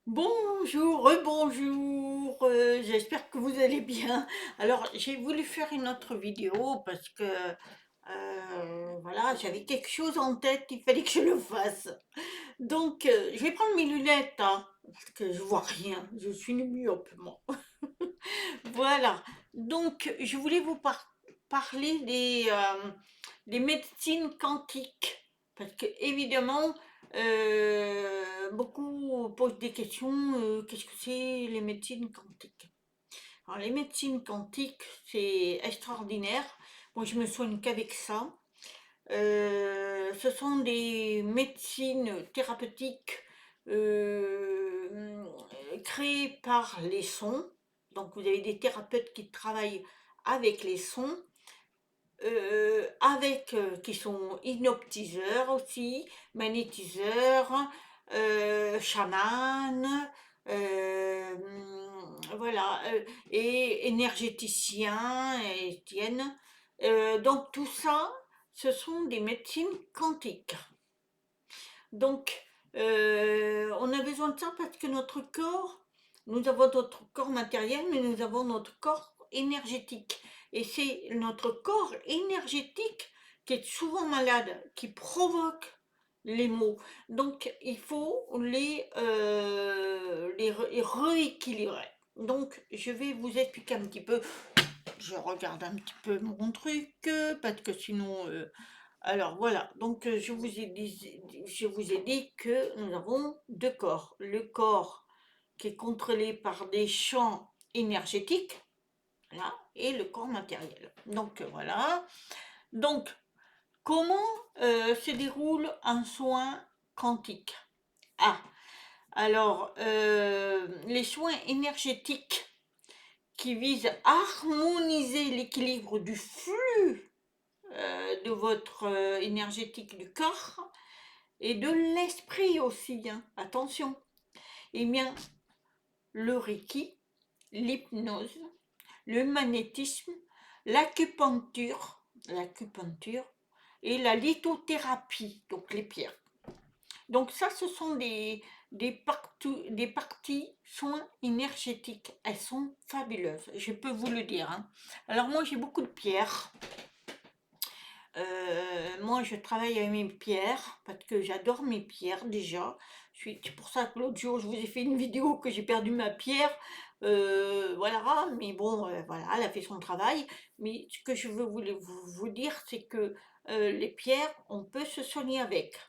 Bonjour, rebonjour, j'espère que vous allez bien. Alors, j'ai voulu faire une autre vidéo parce que, voilà, j'avais quelque chose en tête, il fallait que je le fasse. Donc, je vais prendre mes lunettes, hein, parce que je vois rien, je suis une myope, moi. Voilà, donc je voulais vous parler des médecines quantiques, parce que évidemment, beaucoup posent des questions, qu'est-ce que c'est les médecines quantiques? Alors les médecines quantiques, c'est extraordinaire. Moi, je me soigne qu'avec ça. Ce sont des médecines thérapeutiques euh, créées par les sons. Donc vous avez des thérapeutes qui travaillent avec les sons, qui sont hypnotiseurs aussi, magnétiseurs, chamans, euh, voilà, et énergéticiens, et tiennent. Donc tout ça, ce sont des médecines quantiques. Donc, on a besoin de ça parce que notre corps, nous avons notre corps matériel, mais nous avons notre corps énergétique. Et c'est notre corps énergétique qui est souvent malade, qui provoque les maux. Donc, il faut les rééquilibrer. Donc, je vais vous expliquer un petit peu. Je regarde un petit peu mon truc, parce que sinon, alors voilà, donc je vous ai dit que nous avons deux corps. Le corps qui est contrôlé par des champs énergétiques, là, et le corps matériel. Donc voilà. Donc, comment se déroule un soin quantique? Ah, alors, les soins énergétiques qui visent à harmoniser l'équilibre du flux de votre énergétique du corps et de l'esprit aussi, hein, attention. Eh bien, le Reiki, l'hypnose, le magnétisme, l'acupuncture et la lithothérapie, donc les pierres. Donc ça, ce sont des parties soins énergétiques. Elles sont fabuleuses, je peux vous le dire, hein. Alors moi, j'ai beaucoup de pierres. Moi, je travaille avec mes pierres parce que j'adore mes pierres déjà. C'est pour ça que l'autre jour, je vous ai fait une vidéo que j'ai perdu ma pierre. Voilà, mais bon, voilà, elle a fait son travail. Mais ce que je veux vous dire, c'est que les pierres, on peut se soigner avec.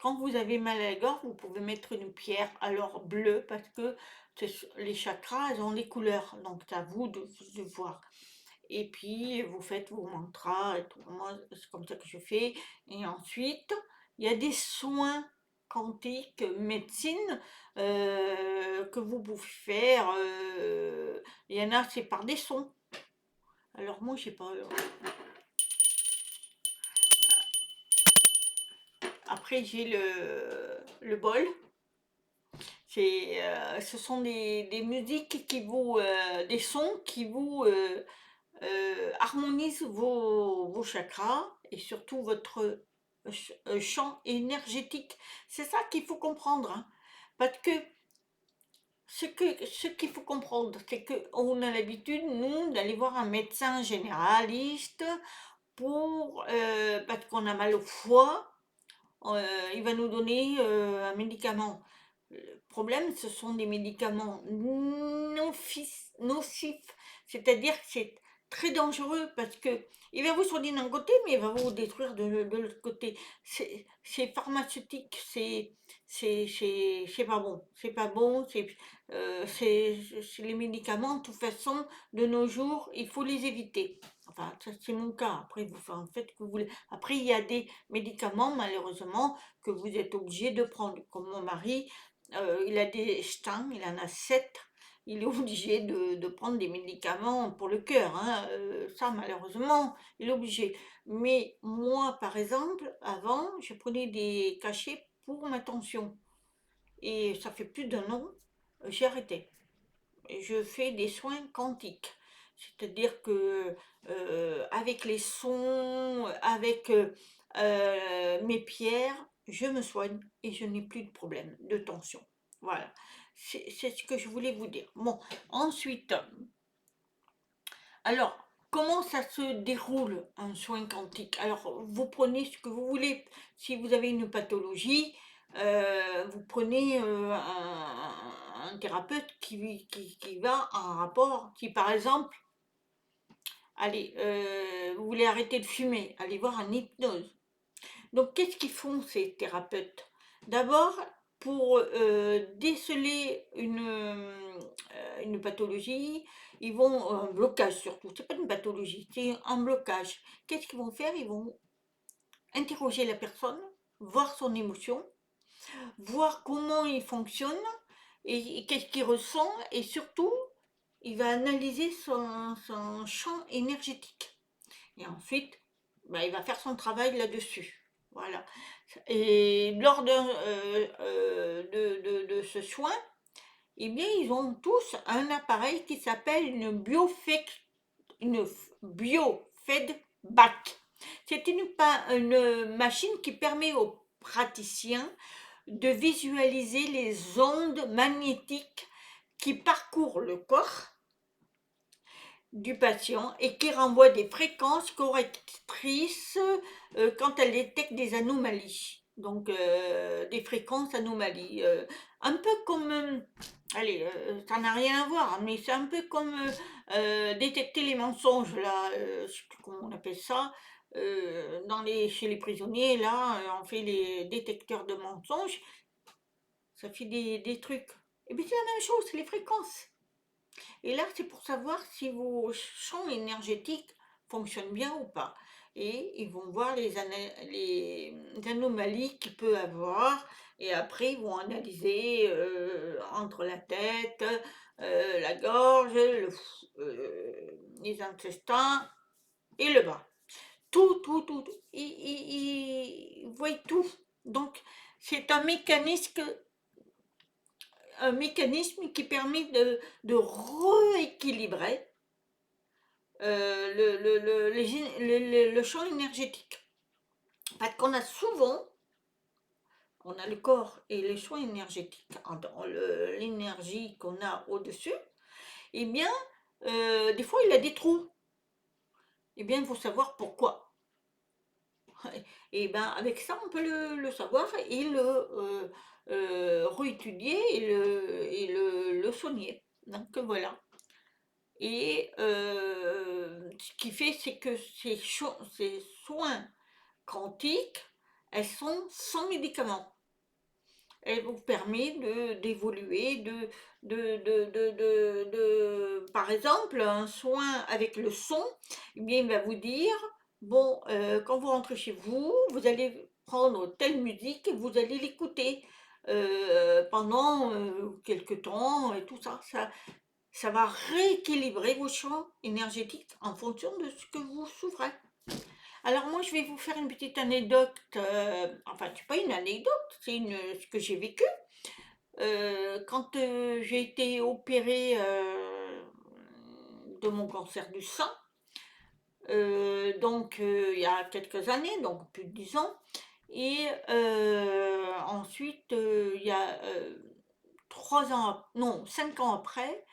Quand vous avez mal à la gorge, vous pouvez mettre une pierre alors bleue parce que les chakras, elles ont les couleurs. Donc, c'est à vous de voir. Et puis, vous faites vos mantras et tout. Moi, c'est comme ça que je fais. Et ensuite, il y a des soins quantiques, médecine, que vous pouvez faire. Il y en a, c'est par des sons. Alors moi, j'ai pas. Après, j'ai le bol. Ce sont des musiques qui vous, des sons qui vous harmonisent vos chakras et surtout votre champ énergétique. C'est ça qu'il faut comprendre, hein. Parce que ce qu'il faut comprendre, c'est qu'on a l'habitude, nous, d'aller voir un médecin généraliste parce qu'on a mal au foie, il va nous donner un médicament. Le problème, ce sont des médicaments nocifs, c'est-à-dire que c'est très dangereux parce que il va vous soigner d'un côté, mais il va vous détruire de l'autre côté. C'est pharmaceutique, c'est pas bon. C'est pas bon, c'est les médicaments, de toute façon, de nos jours, il faut les éviter. Enfin, ça, c'est mon cas. Après, vous faites en fait que vous voulez. Après, il y a des médicaments, malheureusement, que vous êtes obligé de prendre. Comme mon mari, il a des stents, il en a 7. Il est obligé de prendre des médicaments pour le cœur, hein. Ça, malheureusement, il est obligé. Mais moi, par exemple, avant, je prenais des cachets pour ma tension. Et ça fait plus d'un an, j'ai arrêté. Je fais des soins quantiques. C'est-à-dire que avec les sons, avec mes pierres, je me soigne et je n'ai plus de problème de tension. Voilà, c'est ce que je voulais vous dire. Bon, ensuite, alors, comment ça se déroule un soin quantique? Alors, vous prenez ce que vous voulez. Si vous avez une pathologie, vous prenez un thérapeute qui va en rapport, qui par exemple, allez, vous voulez arrêter de fumer, allez voir un hypnose. Donc, qu'est-ce qu'ils font ces thérapeutes? D'abord, pour déceler une pathologie, ils vont, un blocage surtout, c'est pas une pathologie, c'est un blocage. Qu'est-ce qu'ils vont faire? Ils vont interroger la personne, voir son émotion, voir comment il fonctionne et qu'est-ce qu'il ressent et surtout, il va analyser son champ énergétique. Et ensuite, bah, il va faire son travail là-dessus. Voilà. Et lors de ce soin, eh bien, ils ont tous un appareil qui s'appelle une biofeedback. C'est une machine qui permet aux praticiens de visualiser les ondes magnétiques qui parcourent le corps du patient et qui renvoie des fréquences correctrices quand elle détecte des anomalies. Donc des fréquences anomalies. Un peu comme, allez, ça n'a rien à voir, mais c'est un peu comme détecter les mensonges, là, je sais plus comment on appelle ça. Chez les prisonniers, là, on fait les détecteurs de mensonges, ça fait des trucs. Et bien c'est la même chose, c'est les fréquences. Et là, c'est pour savoir si vos champs énergétiques fonctionnent bien ou pas. Et ils vont voir les anomalies qu'il peut avoir. Et après, ils vont analyser entre la tête, la gorge, les intestins et le bas. Tout, tout, tout, tout. Ils voient tout. Donc, c'est un mécanisme qui permet de rééquilibrer le champ énergétique. Parce qu'on a souvent, on a le corps et les champs énergétiques, l'énergie qu'on a au-dessus, eh bien, des fois il a des trous. Eh bien, il faut savoir pourquoi. Et bien, avec ça, on peut le savoir et réétudier et le soigner. Donc voilà. Et ce qui fait, c'est que ces soins quantiques, elles sont sans médicaments. Elles vous permettent d'évoluer, par exemple, un soin avec le son, eh bien, il va vous dire, bon, quand vous rentrez chez vous, vous allez prendre telle musique et vous allez l'écouter pendant quelques temps et tout ça. Ça va rééquilibrer vos champs énergétiques en fonction de ce que vous souffrez. Alors moi, je vais vous faire une petite anecdote, enfin, c'est pas une anecdote, c'est ce que j'ai vécu. Quand j'ai été opérée de mon cancer du sein, donc il y a quelques années, donc plus de 10 ans, et ensuite, il y a 3 ans, non, 5 ans après,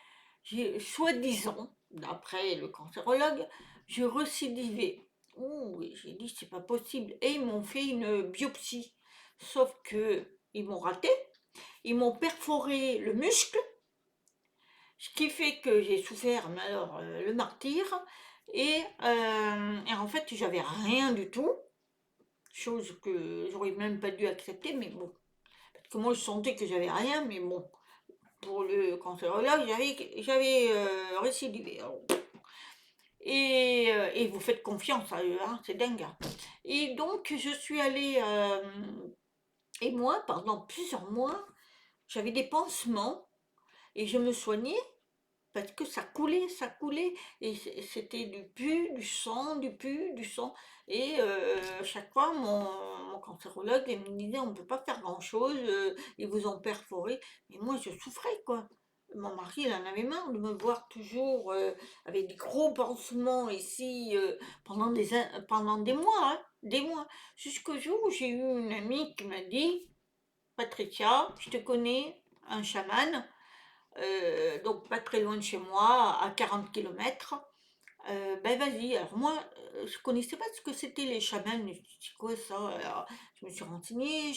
j'ai soi-disant, d'après le cancérologue, j'ai récidivé. Ouh, et j'ai dit c'est pas possible. Et ils m'ont fait une biopsie. Sauf que ils m'ont raté, ils m'ont perforé le muscle, ce qui fait que j'ai souffert, mais alors le martyr. Et en fait, j'avais rien du tout, chose que j'aurais même pas dû accepter, mais bon. Parce que moi, je sentais que j'avais rien, mais bon, pour le cancérologue, j'avais récidivé. Et vous faites confiance à eux, hein, c'est dingue, hein. Et donc, je suis allée, et moi, pendant plusieurs mois, j'avais des pansements et je me soignais parce que ça coulait, et c'était du pu, du sang, du pu, du sang. Et chaque fois, mon cancérologue il me disait, on ne peut pas faire grand-chose, ils vous ont perforé. Mais moi, je souffrais, quoi. Mon mari, il en avait marre de me voir toujours avec des gros pansements ici pendant des mois, hein, des mois. Jusqu'au jour où j'ai eu une amie qui m'a dit, Patricia, je te connais, un chaman, donc pas très loin de chez moi, à 40 kilomètres. Ben vas-y, alors moi, je connaissais pas ce que c'était les chamans, je me suis dit, c'est quoi ça? Alors, je me suis renseignée,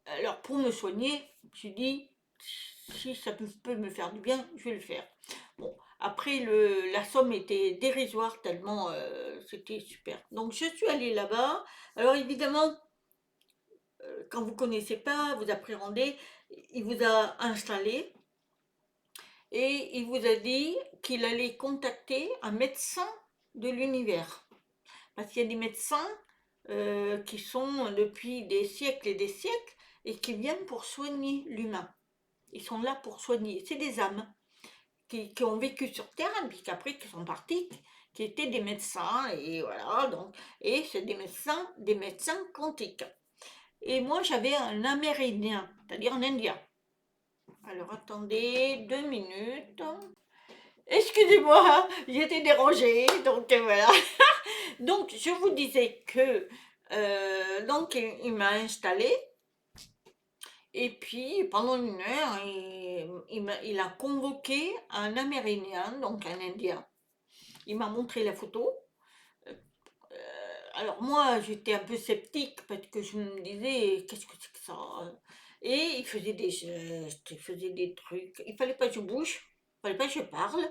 alors pour me soigner, je me suis dit, si ça peut me faire du bien, je vais le faire. Bon, après, la somme était dérisoire tellement c'était super. Donc je suis allée là-bas. Alors évidemment, quand vous connaissez pas, vous appréhendez, il vous a installé et il vous a dit qu'il allait contacter un médecin de l'univers. Parce qu'il y a des médecins qui sont depuis des siècles et des siècles et qui viennent pour soigner l'humain. Ils sont là pour soigner. C'est des âmes qui ont vécu sur Terre, et puis qu'après qui sont partis, qui étaient des médecins, et voilà, donc, et c'est des médecins quantiques. Et moi, j'avais un Amérindien, c'est-à-dire un Indien. Alors, attendez 2 minutes. Excusez-moi, j'étais dérangée, donc voilà. Donc, je vous disais que, donc, il m'a installé, et puis, pendant 1 heure, il a convoqué un Amérindien, donc un Indien. Il m'a montré la photo. Alors moi, j'étais un peu sceptique parce que je me disais, qu'est-ce que c'est que ça? Et il faisait des gestes, il faisait des trucs. Il fallait pas que je bouge, il fallait pas que je parle.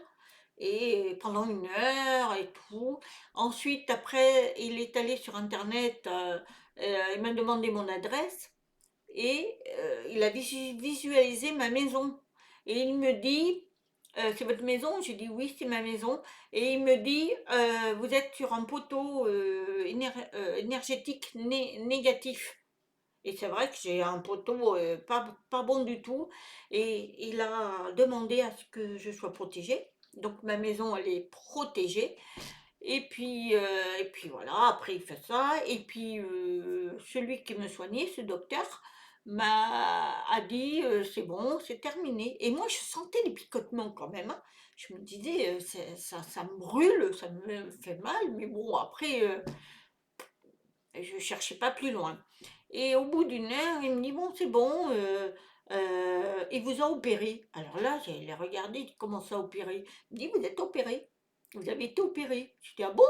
Et pendant 1 heure et tout. Ensuite, après, il est allé sur Internet, il m'a demandé mon adresse et il a visualisé ma maison. Et il me dit, c'est votre maison? J'ai dit oui, c'est ma maison. Et il me dit, vous êtes sur un poteau énergétique négatif. Et c'est vrai que j'ai un poteau pas bon du tout. Et il a demandé à ce que je sois protégée. Donc ma maison, elle est protégée. Et puis voilà, après il fait ça. Et puis celui qui me soignait, ce docteur, a dit c'est bon, c'est terminé. Et moi je sentais les picotements quand même, hein. Je me disais ça me brûle, ça me fait mal, mais bon après je cherchais pas plus loin. Et au bout d'1 heure, il me dit bon c'est bon, il vous a opéré. Alors là j'ai regardé, il dit, comment ça opéré? Il me dit vous êtes opéré, vous avez été opéré. Je dis ah bon?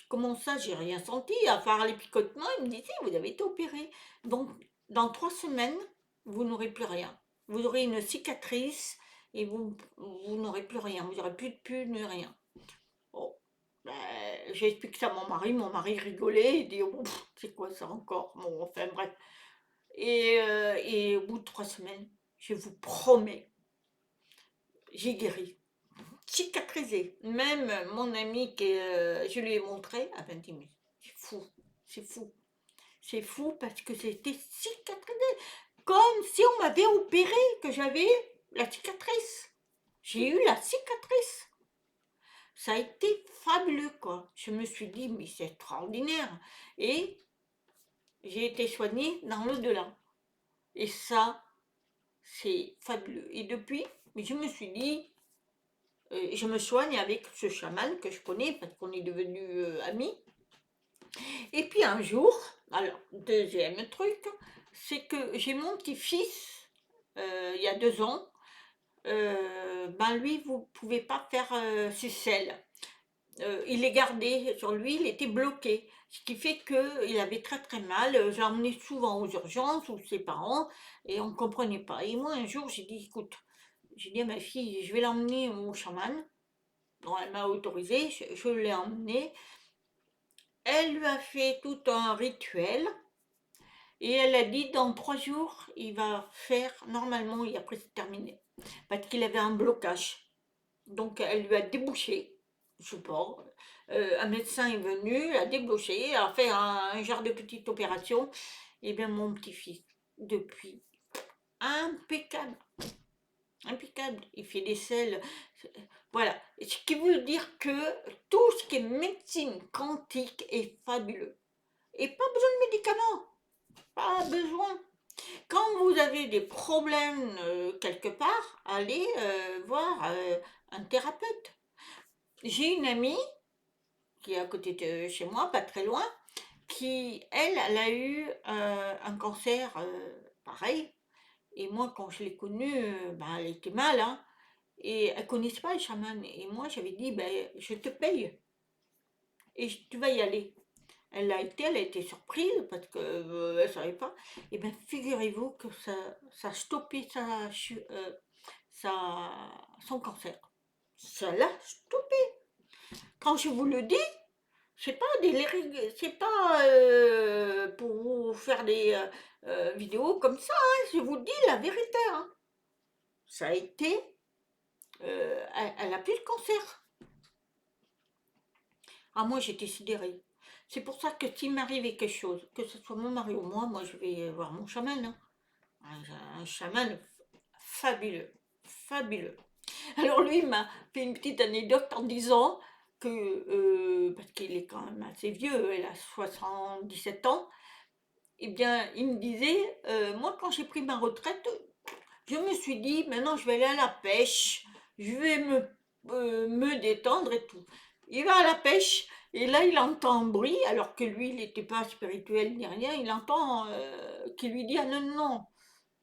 Comment ça, j'ai rien senti, à part les picotements, il me dit, si, vous avez été opéré. Donc, dans 3 semaines, vous n'aurez plus rien. Vous aurez une cicatrice et vous n'aurez plus rien. Vous n'aurez plus de pus, ni rien. Bon, ben, j'ai expliqué ça à mon mari rigolait, il dit, oh, c'est quoi ça encore? Bon, enfin bref. Et au bout de 3 semaines, je vous promets, j'ai guéri, cicatrisé. Même mon ami je lui ai montré, elle m'a dit, mais c'est fou, c'est fou. C'est fou parce que c'était cicatrisé. Comme si on m'avait opéré, que j'avais la cicatrice. J'ai eu la cicatrice. Ça a été fabuleux, quoi. Je me suis dit, mais c'est extraordinaire. Et j'ai été soignée dans l'au-delà. Et ça, c'est fabuleux. Et depuis, je me suis dit, je me soigne avec ce chaman que je connais parce qu'on est devenus amis. Et puis un jour, alors, deuxième truc, c'est que j'ai mon petit-fils, il y a 2 ans, ben lui, vous ne pouvez pas faire ses selles. Il est gardé sur lui, il était bloqué. Ce qui fait qu'il avait très très mal. J'ai emmené souvent aux urgences ou ses parents et on ne comprenait pas. Et moi, un jour, j'ai dit, écoute, j'ai dit à ma fille, je vais l'emmener au chaman. Bon, elle m'a autorisé, je l'ai emmené. Elle lui a fait tout un rituel. Et elle a dit dans 3 jours, il va faire normalement, et après c'est terminé. Parce qu'il avait un blocage. Donc elle lui a débouché, je sais pas. Un médecin est venu, a débouché, a fait un genre de petite opération. Et bien mon petit-fils, depuis, impeccable. Impeccable. Il fait des selles. Voilà. Ce qui veut dire que tout ce qui est médecine quantique est fabuleux. Et pas besoin de médicaments. Pas besoin. Quand vous avez des problèmes quelque part, allez voir un thérapeute. J'ai une amie qui est à côté de chez moi, pas très loin, qui, elle a eu un cancer pareil. Et moi, quand je l'ai connue, ben, elle était mal, hein, et elle connaissait pas les chamans. Et moi, j'avais dit, ben, je te paye et tu vas y aller. Elle a été surprise parce que elle savait pas. Et bien, figurez-vous que ça a stoppé son cancer. Ça l'a stoppé. Quand je vous le dis, c'est pas pour vous faire des vidéos comme ça, hein, je vous dis la vérité, hein. Ça a été, elle a plus de cancer. Ah, moi, j'étais sidérée. C'est pour ça que s'il m'arrivait quelque chose, que ce soit mon mari ou moi, je vais voir mon chaman, hein. Un chaman fabuleux, fabuleux. Alors lui, il m'a fait une petite anecdote en disant que, parce qu'il est quand même assez vieux, il a 77 ans, eh bien, il me disait, moi, quand j'ai pris ma retraite, je me suis dit, maintenant, je vais aller à la pêche, je vais me détendre et tout. Il va à la pêche, et là, il entend un bruit, alors que lui, il n'était pas spirituel ni rien, il entend qui lui dit, ah non, non, non,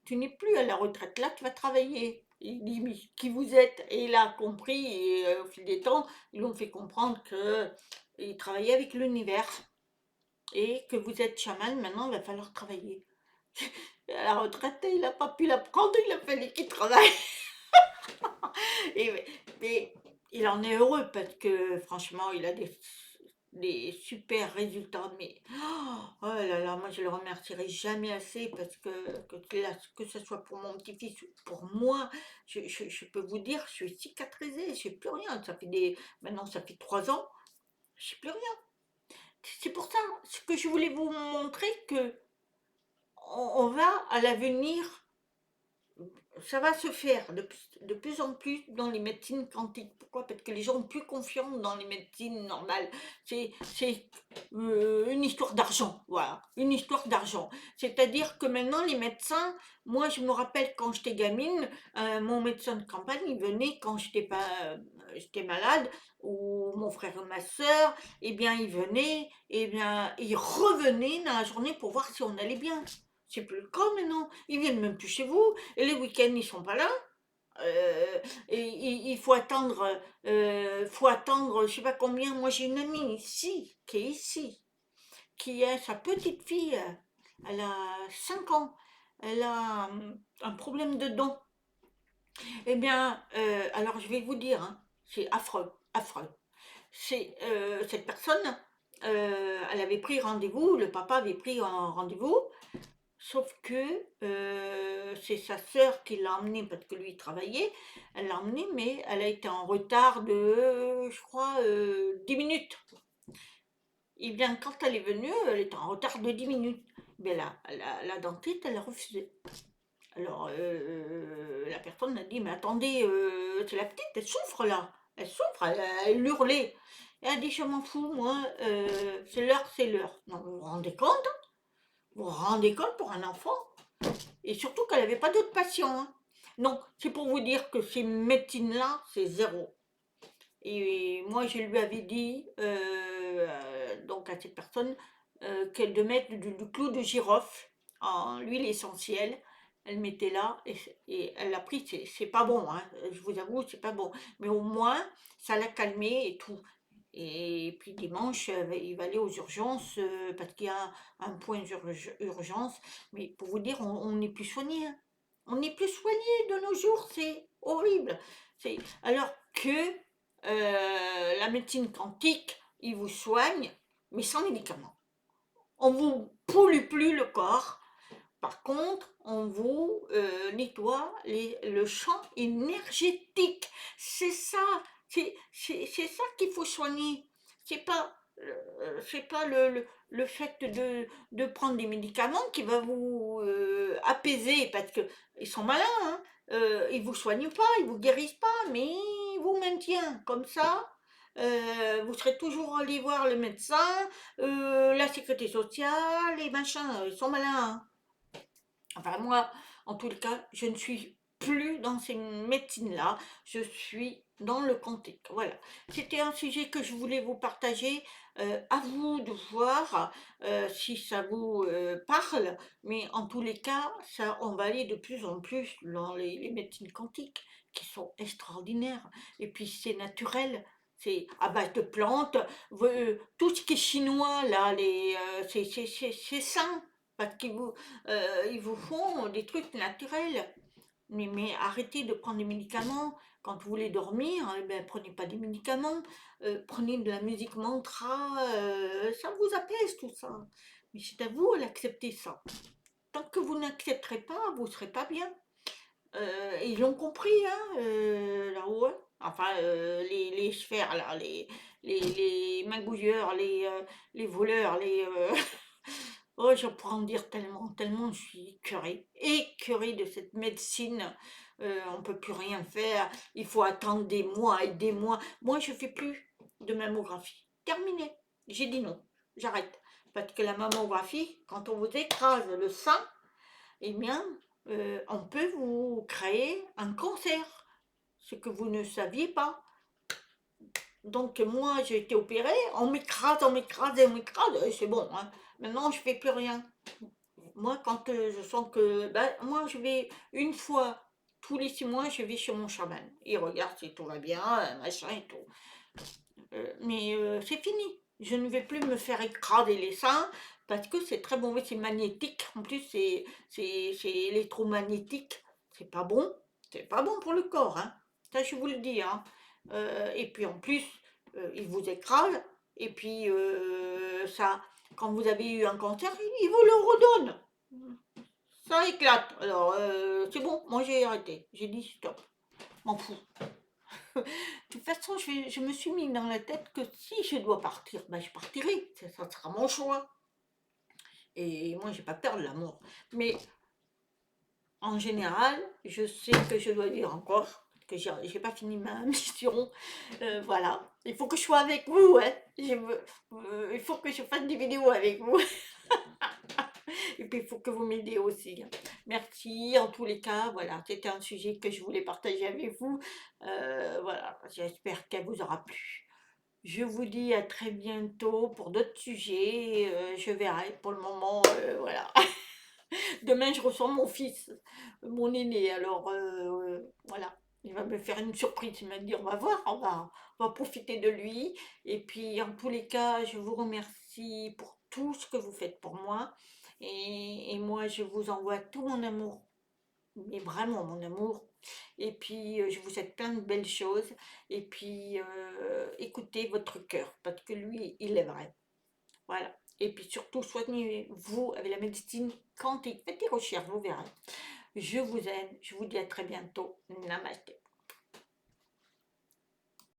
tu n'es plus à la retraite, là, tu vas travailler. Il dit, mais qui vous êtes? Et il a compris, et au fil des temps, ils lui ont fait comprendre qu'il travaillait avec l'univers, et que vous êtes chaman, maintenant, il va falloir travailler. À la retraite, il n'a pas pu la prendre, il a fallu qu'il travaille. Et, mais il en est heureux parce que franchement, il a des super résultats. Mais oh là là, moi je le remercierai jamais assez parce que ce soit pour mon petit-fils ou pour moi, je peux vous dire, je suis cicatrisée, je n'ai plus rien. Maintenant, ça fait 3 ans, je n'ai plus rien. C'est pour ça ce que je voulais vous montrer que on va à l'avenir. Ça va se faire de plus en plus dans les médecines quantiques. Pourquoi? Parce que les gens ont plus confiance dans les médecines normales. C'est une histoire d'argent, voilà, une histoire d'argent. C'est-à-dire que maintenant, les médecins, moi je me rappelle quand j'étais gamine, mon médecin de campagne, il venait quand j'étais malade, ou mon frère ou ma soeur, eh bien il venait, eh bien il revenait dans la journée pour voir si on allait bien. C'est plus le cas maintenant. Ils viennent même plus chez vous. Et les week-ends, ils sont pas là. Et il faut attendre, je sais pas combien. Moi, j'ai une amie ici, qui est ici, qui a sa petite fille. Elle a 5 ans. Elle a un problème de dents. Eh bien, alors je vais vous dire, hein, c'est affreux, affreux. Cette personne, elle avait pris rendez-vous, le papa avait pris un rendez-vous. Sauf que c'est sa sœur qui l'a emmenée parce que lui il travaillait. Elle l'a emmenée, mais elle a été en retard de, je crois, 10 minutes. Et bien, quand elle est venue, elle était en retard de 10 minutes. Mais la dentiste, elle a refusé. Alors, la personne a dit, mais attendez, c'est la petite, elle souffre là. Elle souffre, elle hurlait. Elle a dit, je m'en fous, moi, c'est l'heure, c'est l'heure. Non, vous vous rendez compte? Vous vous rendez compte pour un enfant? Et surtout qu'elle n'avait pas d'autres patients, hein. Non, c'est pour vous dire que ces médecines-là, c'est zéro. Et moi, je lui avais dit, donc à cette personne, qu'elle de mettre du clou de girofle en huile essentielle. Elle mettait là et elle l'a pris. C'est pas bon, hein, je vous avoue, c'est pas bon. Mais au moins, ça l'a calmé et tout. Et puis dimanche, il va aller aux urgences parce qu'il y a un point d'urgence. Mais pour vous dire, on n'est plus soigné, hein. On n'est plus soigné de nos jours, c'est horrible. Alors que la médecine quantique, il vous soigne, mais sans médicaments. On vous pollue plus le corps. Par contre, on vous nettoie le champ énergétique. C'est ça, c'est ça qu'il faut soigner. C'est pas le fait de prendre des médicaments qui va vous apaiser parce que ils sont malins, hein. Ils vous soignent pas, ils vous guérissent pas, mais ils vous maintiennent comme ça. Vous serez toujours allé voir le médecin, la sécurité sociale, les machins, ils sont malins, hein. Enfin, moi, en tout cas, je ne suis plus dans ces médecines-là, je suis dans le quantique. Voilà. C'était un sujet que je voulais vous partager. À vous de voir si ça vous parle, mais en tous les cas, ça, on va aller de plus en plus dans les médecines quantiques qui sont extraordinaires. Et puis c'est naturel, c'est à base de plantes. Tout ce qui est chinois, là, c'est sain, parce ils vous font des trucs naturels. Mais arrêtez de prendre des médicaments. Quand vous voulez dormir, eh ben, prenez pas des médicaments. Prenez de la musique mantra. Ça vous apaise tout ça. Mais c'est à vous d'accepter ça. Tant que vous n'accepterez pas, vous ne serez pas bien. Ils l'ont compris, hein, là-haut, hein. Enfin, les sphères, là, les magouilleurs, les voleurs, Oh, je pourrais en dire tellement, tellement je suis écœurée de cette médecine. On peut plus rien faire. Il faut attendre des mois et des mois. Moi, je fais plus de mammographie. Terminé. J'ai dit non. J'arrête. Parce que la mammographie, quand on vous écrase le sein, eh bien, on peut vous créer un cancer. Ce que vous ne saviez pas. Donc moi, j'ai été opérée, on m'écrase, on m'écrase, on m'écrase, et c'est bon, hein. Maintenant, je fais plus rien. Moi, quand je sens que... Ben, moi, je vais une fois tous les 6 mois, je vais chez mon chaman. Il regarde si tout va bien, machin et tout. Mais c'est fini. Je ne vais plus me faire écraser les seins parce que c'est très mauvais, c'est magnétique. En plus, c'est électromagnétique. C'est pas bon. C'est pas bon pour le corps, hein. Ça, je vous le dis, hein. Et puis en plus, il vous écrase. Et puis, ça, quand vous avez eu un cancer, il vous le redonne. Ça éclate. Alors, c'est bon, moi j'ai arrêté. J'ai dit stop. M'en fous. De toute façon, je me suis mis dans la tête que si je dois partir, ben je partirai. Ça sera mon choix. Et moi, j'ai pas peur de la mort. Mais en général, je sais que je dois vivre encore. Que j'ai pas fini ma mission. Voilà. Il faut que je sois avec vous. Hein. Il faut que je fasse des vidéos avec vous. Et puis, il faut que vous m'aidiez aussi. Merci. En tous les cas, voilà, c'était un sujet que je voulais partager avec vous. Voilà, j'espère qu'elle vous aura plu. Je vous dis à très bientôt pour d'autres sujets. Je verrai pour le moment. Voilà. Demain, je reçois mon fils, mon aîné. Alors, voilà. Il va me faire une surprise. Il m'a dit, on va voir, on va profiter de lui. Et puis, en tous les cas, je vous remercie pour tout ce que vous faites pour moi. Et moi, je vous envoie tout mon amour, mais vraiment mon amour. Et puis, je vous souhaite plein de belles choses. Et puis, écoutez votre cœur, parce que lui, il est vrai. Voilà. Et puis surtout, soignez-vous avec la médecine quantique. Faites des recherches, vous verrez. Je vous aime. Je vous dis à très bientôt. Namaste.